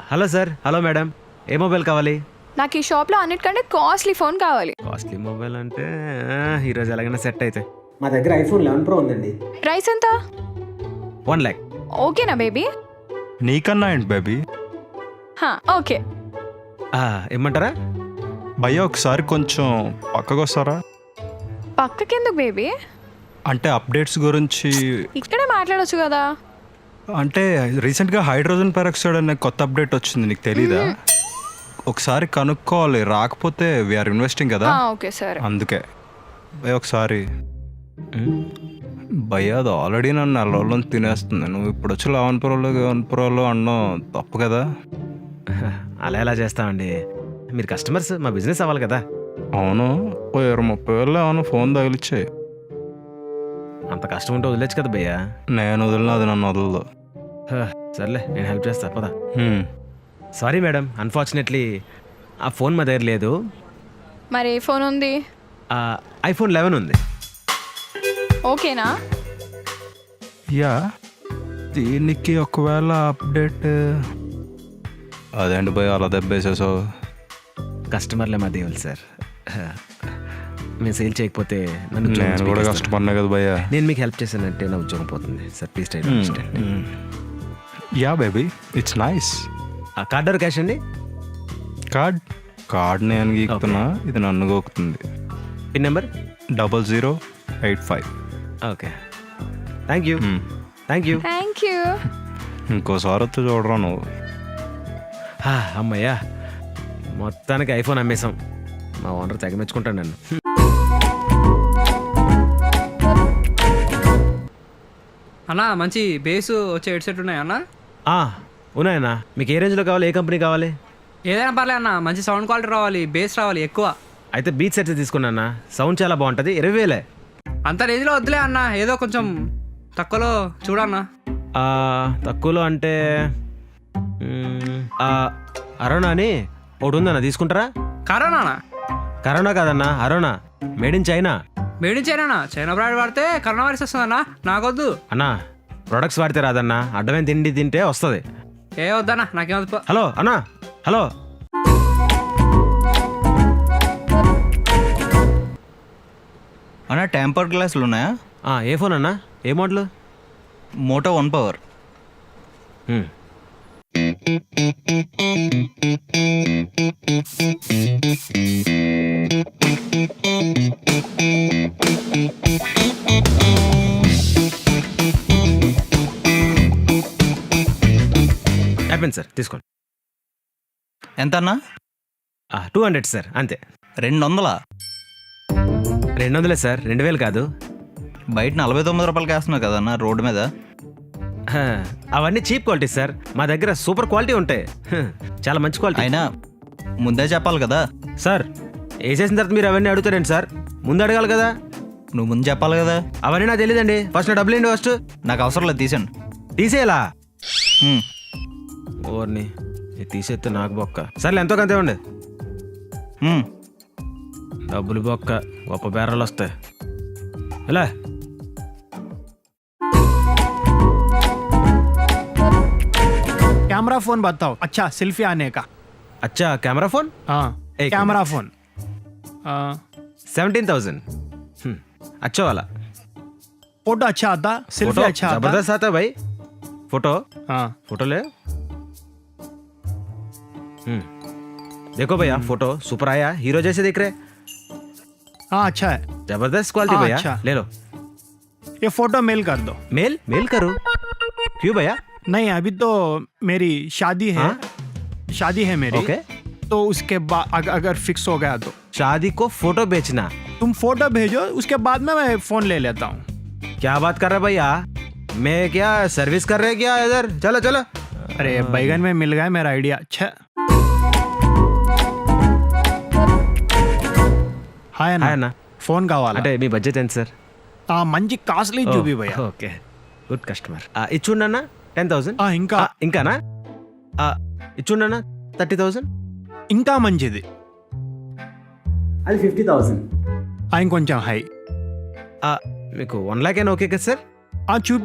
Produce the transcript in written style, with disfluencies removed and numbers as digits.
Hello sir, hello madam, ఏ mobile కావాలి? నాకు ఈ షాప్లో అన్నిటికంటే కాస్ట్లీ ఫోన్ కావాలి. కాస్ట్లీ మొబైల్ అంటే ఈరోజు ఎలాగైనా సెట్ అయితే. మా దగ్గర ఐఫోన్ 11 Pro ఉందండి. ప్రైస్ ఎంత? 1 lakh. ఓకేనా బేబీ? నీకన్నా ఏంటి బేబీ? ఓకే. ఇమ్మంటారా? భయ్య ఒకసారి కొంచెం పక్కకు వస్తారా? పక్కకెందుకు బేబీ? అంటే అప్డేట్స్ గురించి. ఇక్కడే మాట్లాడొచ్చు కదా. అంటే రీసెంట్గా హైడ్రోజన్ పెరాక్సైడ్ అనే కొత్త అప్డేట్ వచ్చింది, నీకు తెలీదా? ఒకసారి కనుక్కోవాలి, రాకపోతే వీఆర్ ఇన్వెస్టింగ్ కదా. ఓకే సరే. అందుకే భయ్య ఒకసారి. భయ్య అది ఆల్రెడీ నన్ను 4 రోజులను తినేస్తుంది. నువ్వు ఇప్పుడు వచ్చి 11 Proలో అన్నావు, తప్పు కదా. అలా ఎలా చేస్తామండి, మీరు కస్టమర్స్, మా బిజినెస్ అవ్వాలి కదా. అవును, 20-30 వేలు ఏమన్నా ఫోన్ తగిలిచ్చాయి. అంత కష్టం ఉంటే వదిలేచ్చు కదా భయ్యా. నేను వదిలిన అది నన్ను వదలదు. సర్లే, నేను హెల్ప్ చేస్తా పదా. సారీ మేడం, అన్ఫార్చునేట్లీ ఆ ఫోన్ మా దగ్గర లేదు. మరి ఏ ఫోన్ ఉంది? iPhone 11 ఉంది. ఓకేనా? యా, దీనికి ఒకవేళ అప్డేట్. అదేంటి భయ అలా దెబ్బేసేసావు? కస్టమర్లే మా దేవుళ్ళు సార్. మేము సేల్ చేయకపోతే నన్ను నేను కూడా కష్టపడినా కదా భయ్య. నేను మీకు హెల్ప్ చేశానంటే నా ఉద్యోగం పోతుంది sir, please try to understand. Yeah baby, it's nice. Card or cash అండి? కార్డ్ నేను గీకుతున్నా, ఇది నన్ను గోకుతుంది. Pin number 0085. Okay, thank you. Thank you. Thank you. ఇంకోసారి వస్తే చూడరా నువ్వు. అమ్మయ్యా, మొత్తానికి ఐఫోన్ అమ్మేశాం. మా ఓనర్ తెగ మెచ్చుకుంటాను నన్ను. అన్నా మంచి బేసు వచ్చే హెడ్సెట్ ఉన్నాయా అన్న? ఉన్నాయన్నా. మీకు ఏ రేంజ్లో కావాలి, ఏ కంపెనీ కావాలి? ఏదైనా పర్లే అన్న, మంచి సౌండ్ క్వాలిటీ రావాలి, బేస్ రావాలి ఎక్కువ. అయితే బీచ్ సెట్స్ తీసుకున్నా, సౌండ్ చాలా బాగుంటుంది. 20,000. అంత రేంజ్లో వద్దులే అన్న, ఏదో కొంచెం తక్కువలో చూడన్నా. తక్కువలో అంటే అరోనా అని ఒకటి ఉందన్న, తీసుకుంటారా? కరోనానా? కరోనా కాదన్నా, అరోనా, made in China. Made in China? China brand వాడితే కరోనా వైరస్ వస్తుందన్నా, నాకొద్దు. అన్నా, ప్రొడక్ట్స్ వాడితే రాదన్నా, అడ్డమైన తిండి తింటే వస్తుంది. ఏ వద్దన్నా, నాకేమొద్దు. హలో అన్నా, హలో. అన్నా టెంపర్ గ్లాసులు ఉన్నాయా? ఏ ఫోన్ అన్నా, ఏ మోడల్? Moto 1 Power. అయిపోయింది సార్, తీసుకోండి. ఎంత అన్నా? 200 సార్, అంతే. 200? 200 సార్, 2000 కాదు. బయట 49 రూపాయలకి వేస్తున్నారు కదన్నా రోడ్డు మీద. అవన్నీ చీప్ క్వాలిటీ సార్, మా దగ్గర సూపర్ క్వాలిటీ ఉంటాయి. చాలా మంచి క్వాలిటీ. అయినా ముందే చెప్పాలి కదా. సార్, వేసేసిన తర్వాత మీరు అవన్నీ అడుగుతారండి సార్, ముందు అడగాలి కదా. నువ్వు ముందు చెప్పాలి కదా. అవన్నీ నాకు తెలియదండి. ఫస్ట్ నా డబ్బులు ఏంటి? ఫస్ట్ నాకు అవసరం లేదు, తీసండి. తీసేయాలా? ఓర్ని, తీసేస్తే నాకు బొక్క. సర్లే, ఎంతో కంతే ఉండే. డబ్బులు బొక్క, గొప్ప బేరాలు వస్తాయి. ఎలా? कैमरा फोन बताओ, अच्छा सेल्फी आने का। अच्छा, कैमरा फोन? हाँ, कैमरा फोन 17,000. अच्छा वाला. फोटो अच्छा आता, सेल्फी फोटो अच्छा आता। जबरदस्त आता है भाई फोटो. हाँ, फोटो ले. देखो भैया, फोटो सुपर आया, हीरो जैसे दिख रहे. हाँ अच्छा है। जबरदस्त क्वालिटी भैया, अच्छा। ले लो. ये फोटो मेल कर दो। मेल करो? क्यों भैया? नहीं, अभी तो मेरी शादी है। शादी है मेरी। ओके, तो उसके बाद अगर फिक्स हो गया तो शादी को फोटो बेचना. तुम फोटो भेजो, उसके बाद में मैं फोन ले लेता हूँ। क्या बात कर रहे भैया? मैं क्या सर्विस कर रहे क्या इधर? चलो चलो. अरे बैगन में मिल गया मेरा आइडिया. अच्छा, हाय ना फोन కావాలా? అంటే మీ బడ్జెట్ ఎంత సార్? మంచి కాస్ట్లీ చూపి భయ్యా. Okay, good customer. ఇచ్చుండన్నా 10,000. ఇంకానా? ఇచ్చుండన్నా 30,000. ఇంకా మంచిది. అది 50,000. ఇంకొంచెం హై. మీకు 1 lakh ఓకే కదా సార్? చూపి